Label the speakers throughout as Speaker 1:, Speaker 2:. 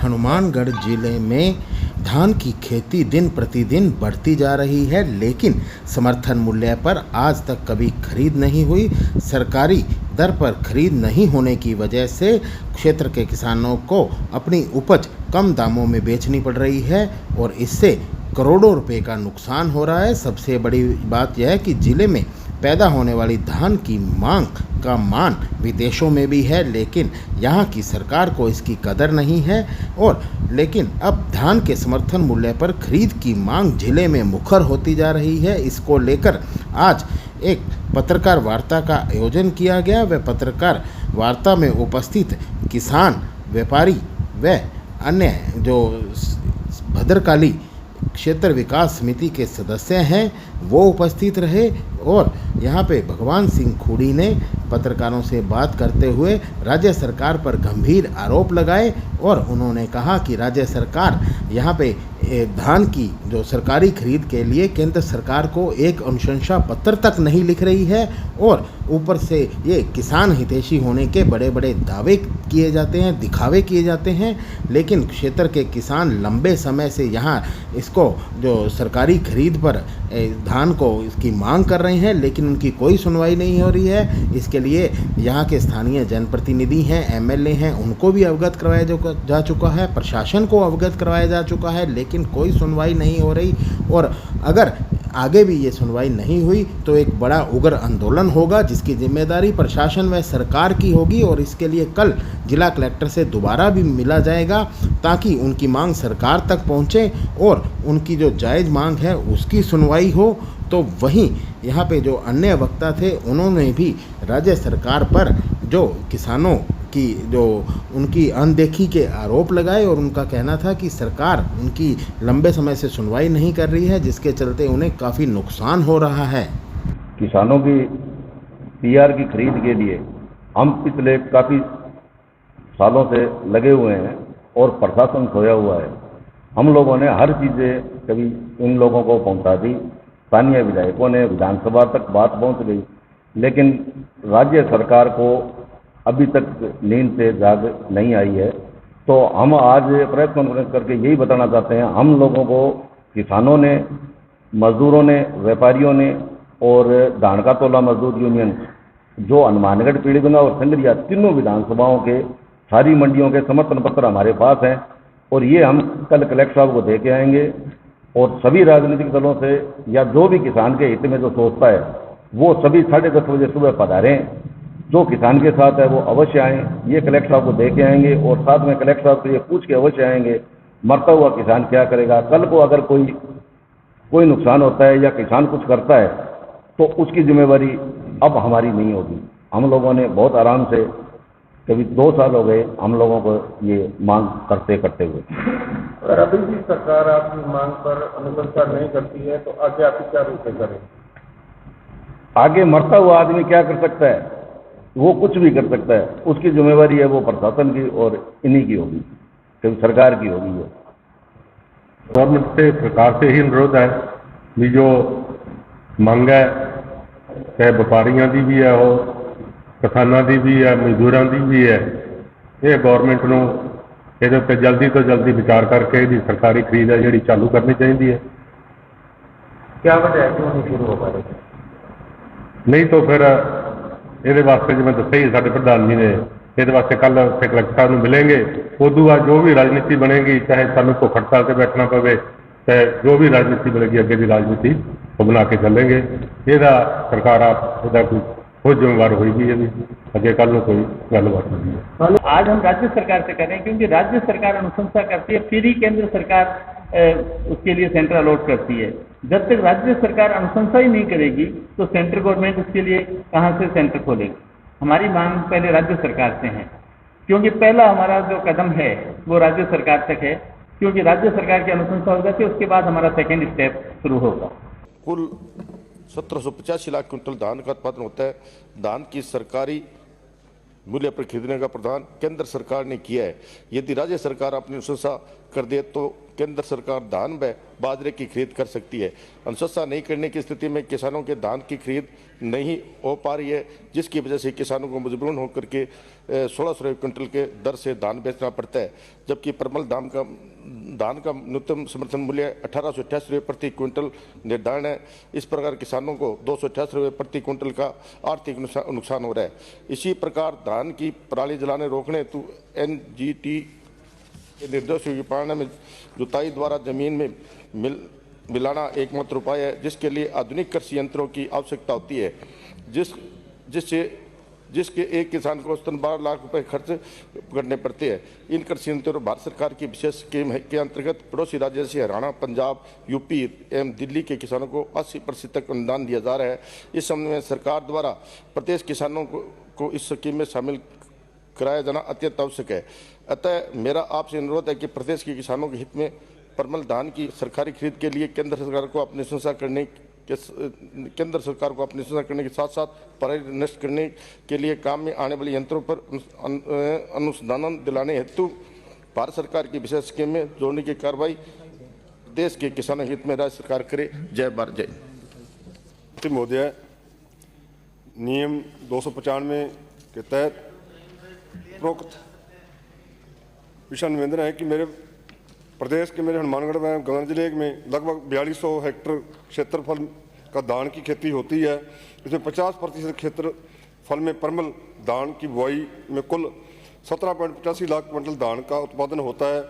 Speaker 1: हनुमानगढ़ जिले में धान की खेती दिन प्रतिदिन बढ़ती जा रही है, लेकिन समर्थन मूल्य पर आज तक कभी खरीद नहीं हुई। सरकारी दर पर खरीद नहीं होने की वजह से क्षेत्र के किसानों को अपनी उपज कम दामों में बेचनी पड़ रही है और इससे करोड़ों रुपए का नुकसान हो रहा है। सबसे बड़ी बात यह है कि जिले में पैदा होने वाली धान की मांग का मान विदेशों में भी है, लेकिन यहाँ की सरकार को इसकी कदर नहीं है। और लेकिन अब धान के समर्थन मूल्य पर खरीद की मांग जिले में मुखर होती जा रही है। इसको लेकर आज एक पत्रकार वार्ता का आयोजन किया गया। वह पत्रकार वार्ता में उपस्थित किसान, व्यापारी व अन्य जो भद्रकाली क्षेत्र विकास समिति के सदस्य हैं वो उपस्थित रहे और यहाँ पे भगवान सिंह खूड़ी ने पत्रकारों से बात करते हुए राज्य सरकार पर गंभीर आरोप लगाए और उन्होंने कहा कि राज्य सरकार यहाँ पे धान की जो सरकारी खरीद के लिए केंद्र सरकार को एक अनुशंसा पत्र तक नहीं लिख रही है और ऊपर से ये किसान हितैषी होने के बड़े बड़े दावे किए जाते हैं, दिखावे किए जाते हैं, लेकिन क्षेत्र के किसान लंबे समय से यहाँ इसको जो सरकारी खरीद पर धान को इसकी मांग कर रहे हैं, लेकिन उनकी कोई सुनवाई नहीं हो रही है। इसके लिए यहाँ के स्थानीय जनप्रतिनिधि हैं, एमएलए हैं, उनको भी अवगत करवाया जा चुका है, प्रशासन को अवगत करवाया जा चुका है, लेकिन कोई सुनवाई नहीं हो रही। और अगर आगे भी ये सुनवाई नहीं हुई तो एक बड़ा उग्र आंदोलन होगा जिसकी जिम्मेदारी प्रशासन व सरकार की होगी और इसके लिए कल जिला कलेक्टर से दोबारा भी मिला जाएगा ताकि उनकी मांग सरकार तक पहुंचे और उनकी जो जायज़ मांग है उसकी सुनवाई हो। तो वहीं यहाँ पे जो अन्य वक्ता थे उन्होंने भी राज्य सरकार पर जो किसानों की जो उनकी अनदेखी के आरोप लगाए और उनका कहना था कि सरकार उनकी लंबे समय से सुनवाई नहीं कर रही है, जिसके चलते उन्हें काफ़ी नुकसान हो रहा है।
Speaker 2: किसानों की पीआर की खरीद के लिए हम पिछले काफ़ी सालों से लगे हुए हैं और प्रशासन सोया हुआ है। हम लोगों ने हर चीज़ें कभी इन लोगों को पहुंचा दी, स्थानीय विधायकों ने विधानसभा तक बात पहुंच गई, लेकिन राज्य सरकार को अभी तक नींद से जाग नहीं आई है। तो हम आज प्रेस कॉन्फ्रेंस करके यही बताना चाहते हैं, हम लोगों को किसानों ने, मजदूरों ने, व्यापारियों ने और धान का तोला मजदूर यूनियन जो हनुमानगढ़, पीलीभीत और संगरिया तीनों विधानसभाओं के सारी मंडियों के समर्थन पत्र हमारे पास हैं और ये हम कल कलेक्टर साहब को दे के आएंगे और सभी राजनीतिक दलों से या जो भी किसान के हित में जो सोचता है वो सभी 10:30 बजे सुबह पधारें। जो किसान के साथ है वो अवश्य आएँ, ये कलेक्टर साहब को दे के आएंगे और साथ में कलेक्टर साहब से ये पूछ के अवश्य आएंगे मरता हुआ किसान क्या करेगा। कल को अगर कोई नुकसान होता है या किसान कुछ करता है तो उसकी जिम्मेवारी अब हमारी नहीं होगी। हम लोगों ने बहुत आराम से कभी 2 साल हो गए हम लोगों को ये मांग करते हुए।
Speaker 3: अगर अभी भी सरकार आपकी मांग पर अनुशंसा नहीं करती है तो आगे आप क्या रूप करें?
Speaker 2: आगे मरता हुआ आदमी क्या कर सकता है? वो कुछ भी कर सकता है, उसकी जिम्मेवारी है वो प्रशासन की और इन्हीं की होगी, क्योंकि सरकार की होगी। ये
Speaker 4: गवर्नमेंट से, सरकार से ही अनुरोध है भी जो मंग है चाहे व्यापारियों की भी है, वो किसानों की भी है, मजदूरों की भी है, ये गवर्नमेंट को ਇਹਦੇ ਉੱਤੇ जल्दी तो जल्दी विचार करके ਇਹਦੀ सरकारी खरीद है ਜਿਹੜੀ चालू करनी चाहिए है।
Speaker 3: क्या वजह है क्यों नहीं शुरू हो पा रही?
Speaker 4: नहीं तो फिर ਇਹਦੇ ਵਾਸਤੇ ਜਿਵੇਂ ਦੱਸਿਆ ਹੀ ਸਾਡੇ ਪ੍ਰਧਾਨ ਜੀ ਨੇ, ਇਹਦੇ ਵਾਸਤੇ ਕੱਲ ਉੱਥੇ ਕਲੈਕਟਰ ਸਾਹਿਬ ਨੂੰ ਮਿलेंगे। ਉਦੋਂ ਬਾਅਦ ਜੋ ਵੀ ਰਾਜਨੀਤੀ ਬਣੇਗੀ, ਚਾਹੇ ਸਾਨੂੰ ਭੁੱਖ ਹੜਤਾਲ ਤੇ ਬੈਠਣਾ ਪਵੇ, ਚਾਹੇ ਜੋ ਵੀ ਰਾਜਨੀਤੀ ਬਣੇਗੀ ਅੱਗੇ ਦੀ ਰਾਜਨੀਤੀ ਉਹ ਬਣਾ ਕੇ ਚੱलेंगे। ਇਹਦਾ सरकार आप ਇਹਦਾ ਕੋਈ खुद जिम्मेवार होगी, यदि आगे कल में कोई गलबात नहीं है।
Speaker 5: आज हम राज्य सरकार से कर रहे हैं क्योंकि राज्य सरकार अनुशंसा करती है, फिर ही केंद्र सरकार उसके लिए सेंटर अलॉट करती है। जब तक राज्य सरकार अनुशंसा ही नहीं करेगी तो सेंट्रल गवर्नमेंट उसके लिए कहाँ से सेंटर खोलेगी। हमारी मांग पहले राज्य सरकार से है क्योंकि पहला हमारा जो कदम है वो राज्य सरकार तक है, क्योंकि राज्य सरकार की अनुशंसा हो जाती है उसके बाद हमारा सेकेंड स्टेप शुरू होगा।
Speaker 6: कुल 1785 लाख क्विंटल धान का उत्पादन होता है। धान की सरकारी मूल्य पर खरीदने का प्रावधान केंद्र सरकार ने किया है। यदि राज्य सरकार अपनी अनुशंसा कर दे तो केंद्र सरकार धान व बाजरे की खरीद कर सकती है। अनुशंसा नहीं करने की स्थिति में किसानों के धान की खरीद नहीं हो पा रही है, जिसकी वजह से किसानों को मजबूरन होकर के 1600 रुपये क्विंटल के दर से धान बेचना पड़ता है, जबकि परमल धान का न्यूनतम समर्थन मूल्य 1888 रुपये प्रति क्विंटल निर्धारण है। इस प्रकार किसानों को 288 रुपये प्रति क्विंटल का आर्थिक नुकसान हो रहा है। इसी प्रकार धान की पराली जलाने रोकने हेतु NGT के निर्देशों की पालना में जुताई द्वारा जमीन में मिलाना एकमात्र उपाय है, जिसके लिए आधुनिक कृषि यंत्रों की आवश्यकता होती है, जिसके एक किसान को औसतन 12 लाख रुपए खर्च करने पड़ते हैं। इन कृषि यंत्रों भारत सरकार की विशेष स्कीम के अंतर्गत पड़ोसी राज्य जैसे हरियाणा, पंजाब, यूपी एवं दिल्ली के किसानों को 80% तक अनुदान दिया जा रहा है। इस संबंध में सरकार द्वारा प्रदेश किसानों को इस स्कीम में शामिल कराया जाना अत्यंत आवश्यक है। अतः मेरा आपसे अनुरोध है कि प्रदेश के किसानों के हित में परमल धान की सरकारी खरीद के लिए केंद्र सरकार को अपनी अनुशंसा करने के साथ साथ पराली नष्ट करने के लिए काम में आने वाले यंत्रों पर अनुसंधान दिलाने हेतु भारत सरकार की विशेष स्कीम में जोड़ने की कार्रवाई देश के किसानों के हित में राज्य सरकार करे। जय भारत जय।
Speaker 7: महोदय, नियम 295 के तहत उपरोक्त विषय निवेदन है कि मेरे प्रदेश के मेरे हनुमानगढ़ में गंगा जिले में लगभग 4200 हेक्टेयर क्षेत्रफल का धान की खेती होती है। इसमें 50% क्षेत्रफल में परमल धान की बुआई में कुल 17.85 लाख क्विंटल धान का उत्पादन होता है।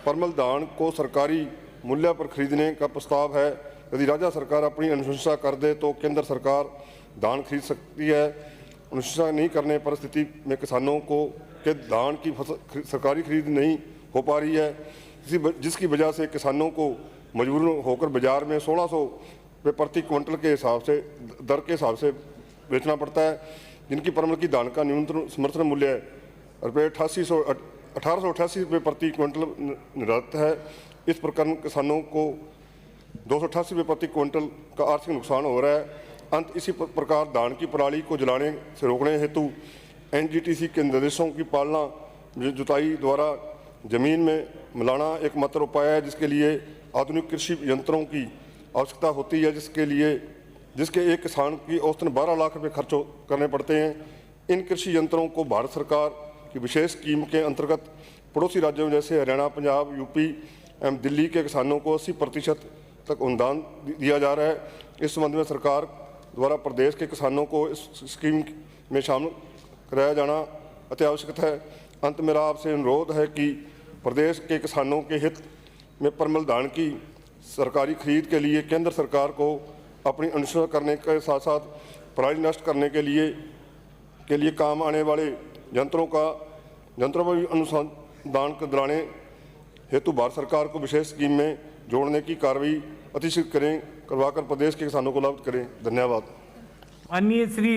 Speaker 7: परमल धान को सरकारी मूल्य पर खरीदने का प्रस्ताव है। यदि राज्य सरकार अपनी अनुशंसा कर दे तो केंद्र सरकार धान खरीद सकती है। अनुशंसा नहीं करने पर स्थिति में किसानों को के धान की सरकारी खरीद नहीं हो पा रही है, जिसकी वजह से किसानों को मजबूर होकर बाजार में 1600 रुपये प्रति क्विंटल के हिसाब से दर के हिसाब से बेचना पड़ता है, जिनकी परमल की धान का न्यूनतम समर्थन मूल्य रुपये 1888 रुपये प्रति क्विंटल निर्धारित है। इस प्रकार किसानों को 288 रुपये प्रति क्विंटल का आर्थिक नुकसान हो रहा है। इसी प्रकार धान की पराली को जलाने से रोकने हेतु NGTC के निर्देशों की पालना जुताई द्वारा जमीन में मिलाना एकमात्र उपाय है, जिसके लिए आधुनिक कृषि यंत्रों की आवश्यकता होती है, जिसके एक किसान की औसतन 12 लाख रुपये खर्च करने पड़ते हैं। इन कृषि यंत्रों को भारत सरकार की विशेष स्कीम के अंतर्गत पड़ोसी राज्यों जैसे हरियाणा, पंजाब, यूपी एवं दिल्ली के किसानों को 80% तक अनुदान दिया जा रहा है। इस संबंध में सरकार द्वारा प्रदेश के किसानों को इस स्कीम में शामिल कराया जाना अति आवश्यक है। अंत मेरा आपसे अनुरोध है कि प्रदेश के किसानों के हित में परमल धान की सरकारी खरीद के लिए केंद्र सरकार को अपनी अनुशंसा करने के साथ साथ पराली नष्ट करने के लिए काम आने वाले यंत्रों पर भी अनुसंधान दिलाने हेतु भारत सरकार को विशेष स्कीम में जोड़ने की कार्रवाई अतिशीघ्र करवाकर प्रदेश के किसानों को लाभ करें। धन्यवाद।
Speaker 8: माननीय श्री